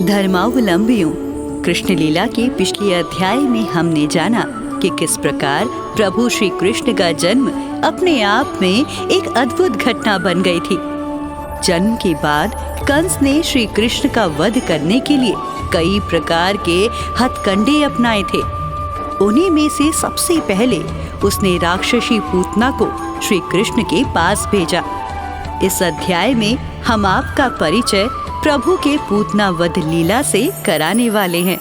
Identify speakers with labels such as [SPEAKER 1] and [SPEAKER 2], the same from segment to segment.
[SPEAKER 1] धर्मावलंबियों, कृष्ण लीला के पिछले अध्याय में हमने जाना कि किस प्रकार प्रभु श्री कृष्ण का जन्म अपने आप में एक अद्भुत घटना बन गई थी। जन्म के बाद कंस ने श्री कृष्ण का वध करने के लिए कई प्रकार के हथकंडे अपनाए थे। उन्हीं में से सबसे पहले उसने राक्षसी पूतना को श्री कृष्ण के पास भेजा। इस अध्याय में हम आपका परिचय प्रभु के पूतना वध लीला से कराने वाले हैं।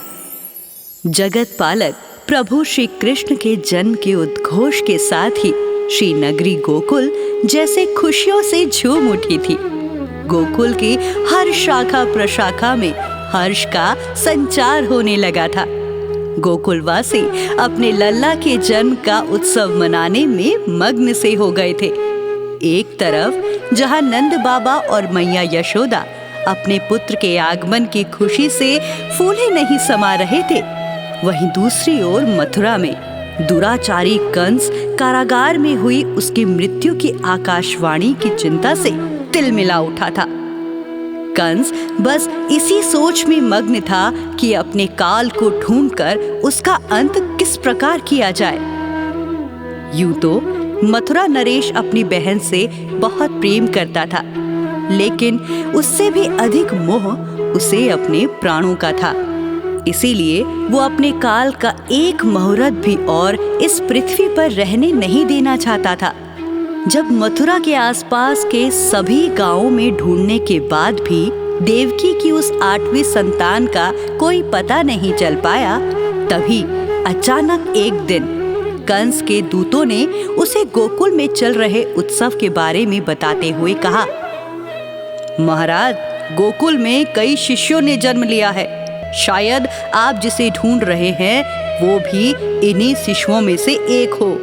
[SPEAKER 1] जगत पालक प्रभु श्री कृष्ण के जन्म के उद्घोष के साथ ही श्री नगरी गोकुल जैसे खुशियों से झूम उठी थी। गोकुल की हर शाखा प्रशाखा में हर्ष का संचार होने लगा था। गोकुलवासी अपने लल्ला के जन्म का उत्सव मनाने में मग्न से हो गए थे। एक तरफ जहां नंद बाबा और मैया यशोदा अपने पुत्र के आगमन की खुशी से फूले नहीं समा रहे थे, वहीं दूसरी ओर मथुरा में दुराचारी कंस कारागार में हुई उसकी मृत्यु की आकाशवाणी की चिंता से तिलमिला उठा था। कंस बस इसी सोच में मग्न था कि अपने काल को ढूंढकर उसका अंत किस प्रकार किया जाए। यूं तो मथुरा नरेश अपनी बहन से बहुत प्रेम करता था, लेकिन उससे भी अधिक मोह उसे अपने प्राणों का था। इसीलिए वो अपने काल का एक मुहूर्त भी और इस पृथ्वी पर रहने नहीं देना चाहता था। जब मथुरा के आसपास के सभी गांवों में ढूंढने के बाद भी देवकी की उस 8वीं संतान का कोई पता नहीं चल पाया, तभी अचानक एक दिन कंस के दूतों ने उसे गोकुल में चल रहे उत्सव के बारे में बताते हुए कहा, महाराज, गोकुल में कई शिष्यों ने जन्म लिया है। शायद आप जिसे ढूंढ रहे हैं वो भी इन्हीं शिशुओं में से एक हो।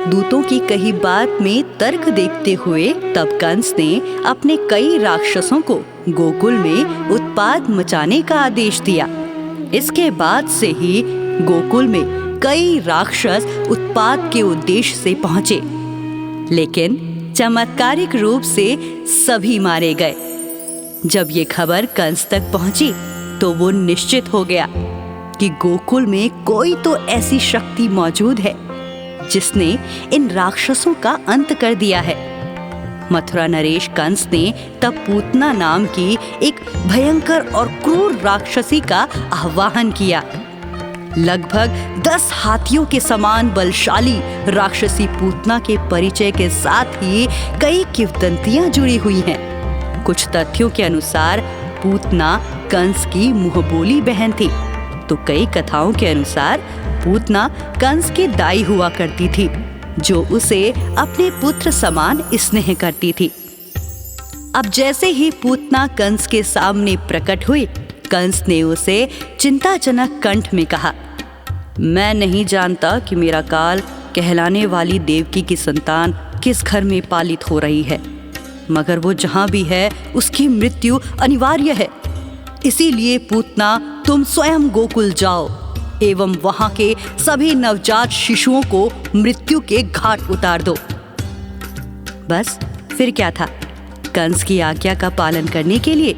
[SPEAKER 1] दूतों की कही बात में तर्क देखते हुए तब कंस ने अपने कई राक्षसों को गोकुल में उत्पात मचाने का आदेश दिया। इसके बाद से ही गोकुल में कई राक्षस उत्पात के उद्देश्य से पहुंचे, लेकिन चमत्कारिक रूप से सभी मारे गए। जब ये खबर कंस तक पहुंची तो वो निश्चित हो गया कि गोकुल में कोई तो ऐसी शक्ति मौजूद है जिसने इन राक्षसों का अंत कर दिया है। मथुरा नरेश कंस ने तब पूतना नाम की एक भयंकर और क्रूर राक्षसी का आह्वान किया। लगभग 10 हाथियों के समान बलशाली राक्षसी पूतना के परिचय के साथ ही कई किंवदंतियां जुड़ी हुई हैं। कुछ तथ्यों के अनुसार पूतना कंस की मुंहबोली बहन थी, तो कई कथाओं के अनुसार पूतना कंस की दाई हुआ करती थी, जो उसे अपने पुत्र समान स्नेह करती थी। अब जैसे ही पूतना कंस के सामने प्रकट हुई, कंस ने उसे चिंताजनक कंठ में कहा, मैं नहीं जानता कि मेरा काल कहलाने वाली देवकी की संतान किस घर में पालित हो रही है, मगर वो जहां भी है उसकी मृत्यु अनिवार्य है। इसीलिए पूतना, तुम स्वयं गोकुल जाओ एवं वहां के सभी नवजात शिशुओं को मृत्यु के घाट उतार दो। बस फिर क्या था, कंस की आज्ञा का पालन करने के लिए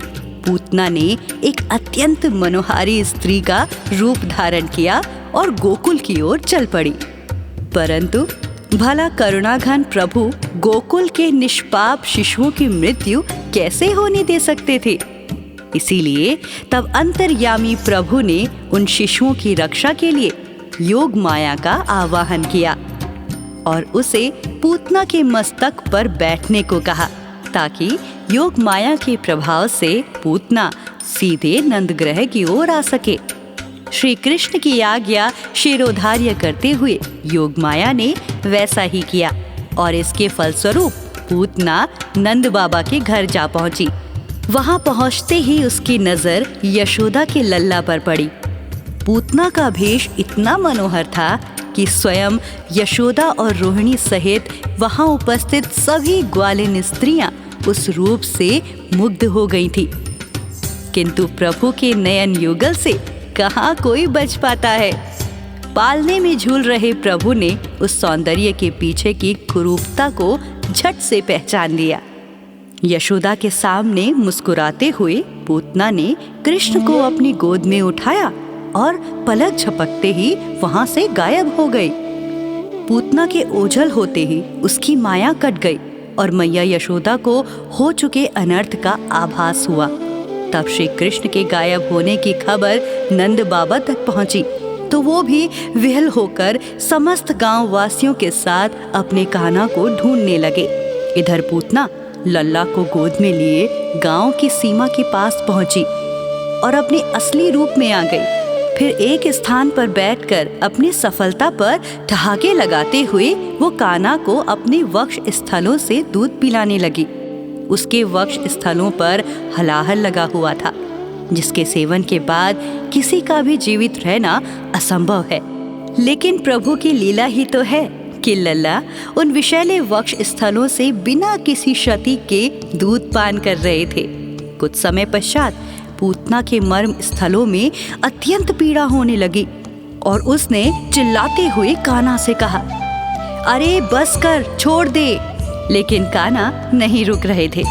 [SPEAKER 1] पूतना ने एक अत्यंत मनोहारी स्त्री का रूप धारण किया और गोकुल की ओर चल पड़ी। परंतु भला करुणाघन प्रभु गोकुल के निष्पाप शिशुओं की मृत्यु कैसे होने दे सकते थे। इसीलिए तब अंतर्यामी प्रभु ने उन शिशुओं की रक्षा के लिए योग माया का आवाहन किया और उसे पूतना के मस्तक पर बैठने को कहा, ताकि योग माया के प्रभाव से पूतना सीधे नंदग्रह की ओर आ सके। श्री कृष्ण की आज्ञा शिरोधार्य करते हुए योग माया ने वैसा ही किया और इसके फलस्वरूप पूतना नंद बाबा के घर जा पहुंची। वहां पहुंचते ही उसकी नजर यशोदा के लल्ला पर पड़ी। पूतना का भेष इतना मनोहर था कि स्वयं यशोदा और रोहिणी सहित वहां उपस्थित सभी ग्वालिन स्त्रियां उस रूप से मुग्ध हो गई थी। किंतु प्रभु के नयन युगल से कहाँ कोई बच पाता है। पालने में झूल रहे प्रभु ने उस सौंदर्य के पीछे की कुरूपता को झट से पहचान लिया। यशोदा के सामने मुस्कुराते हुए पूतना ने कृष्ण को अपनी गोद में उठाया और पलक झपकते ही वहां से गायब हो गई। पूतना के ओझल होते ही उसकी माया कट गई और मैया यशोदा को हो चुके अनर्थ का आभास हुआ। तब श्री कृष्ण के गायब होने की खबर नंद बाबा तक पहुंची तो वो भी विह्वल होकर समस्त गांव वासियों के साथ अपने कान्हा को ढूंढने लगे। इधर पूतना लल्ला को गोद में लिए गांव की सीमा के पास पहुंची और अपने असली रूप में आ गई। फिर एक स्थान पर बैठकर अपनी सफलता पर ठहाके लगाते हुए वो कान्हा को अपने वक्ष स्थलों से दूध पिलाने लगी। उसके वक्ष स्थलों पर हलाहल लगा हुआ था, जिसके सेवन के बाद किसी का भी जीवित रहना असंभव है। लेकिन प्रभु की लीला ही तो है कि लल्ला उन विषैले वक्ष स्थलों से बिना किसी क्षति के दूध पान कर रहे थे। कुछ समय पश्चात पूतना के मर्म स्थलों में अत्यंत पीड़ा होने लगी और उसने चिल्लाते हुए कान्हा से कहा, अरे बस कर, छोड़ दे। लेकिन कान्हा नहीं रुक रहे थे।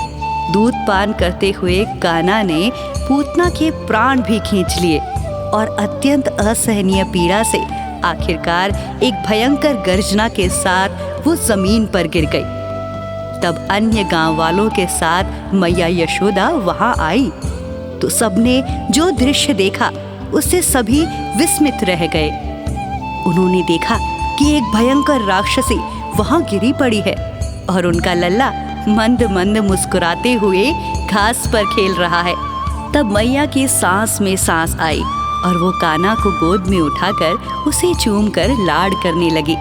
[SPEAKER 1] दूध पान करते हुए कान्हा ने पूतना के प्राण भी खींच लिए और अत्यंत असहनीय पीड़ा से आखिरकार एक भयंकर गर्जना के साथ वो जमीन पर गिर गई। तब अन्य गांव वालों के साथ मैया यशोदा वहां आई तो सबने जो दृश्य देखा उससे सभी विस्मित रह गए। उन्होंने देखा कि एक भयंकर राक्षसी वहां गिरी पड़ी है और उनका लल्ला मंद मंद मुस्कुराते हुए घास पर खेल रहा है। तब मैया की सांस में सांस आई और वो कान्हा को गोद में उठाकर उसे चूमकर लाड करने लगी।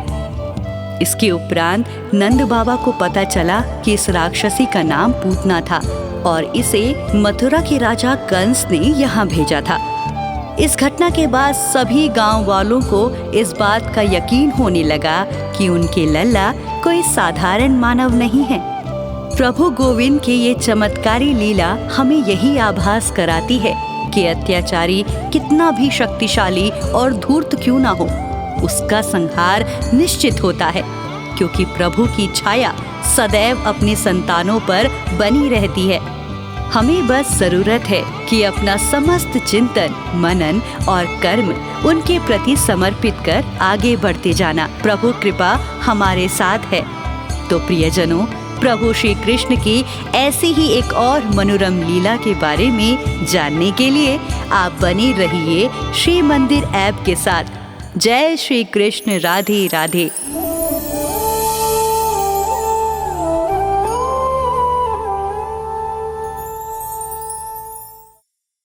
[SPEAKER 1] इसके उपरांत नंद बाबा को पता चला कि इस राक्षसी का नाम पूतना था और इसे मथुरा के राजा कंस ने यहाँ भेजा था। इस घटना के बाद सभी गांव वालों को इस बात का यकीन होने लगा कि उनके लल्ला कोई साधारण मानव नहीं है। प्रभु गोविंद की ये चमत्कारी लीला हमें यही आभास कराती है कि अत्याचारी कितना भी शक्तिशाली और धूर्त क्यों ना हो, उसका संहार निश्चित होता है, क्योंकि प्रभु की छाया सदैव अपने संतानों पर बनी रहती है। हमें बस जरूरत है कि अपना समस्त चिंतन, मनन और कर्म उनके प्रति समर्पित कर आगे बढ़ते जाना। प्रभु कृपा हमारे साथ है। तो प्रियजनों, प्रभु श्री कृष्ण की ऐसी ही एक और मनोरम लीला के बारे में जानने के लिए आप बने रहिए श्री मंदिर ऐप के साथ। जय श्री कृष्ण। राधे राधे।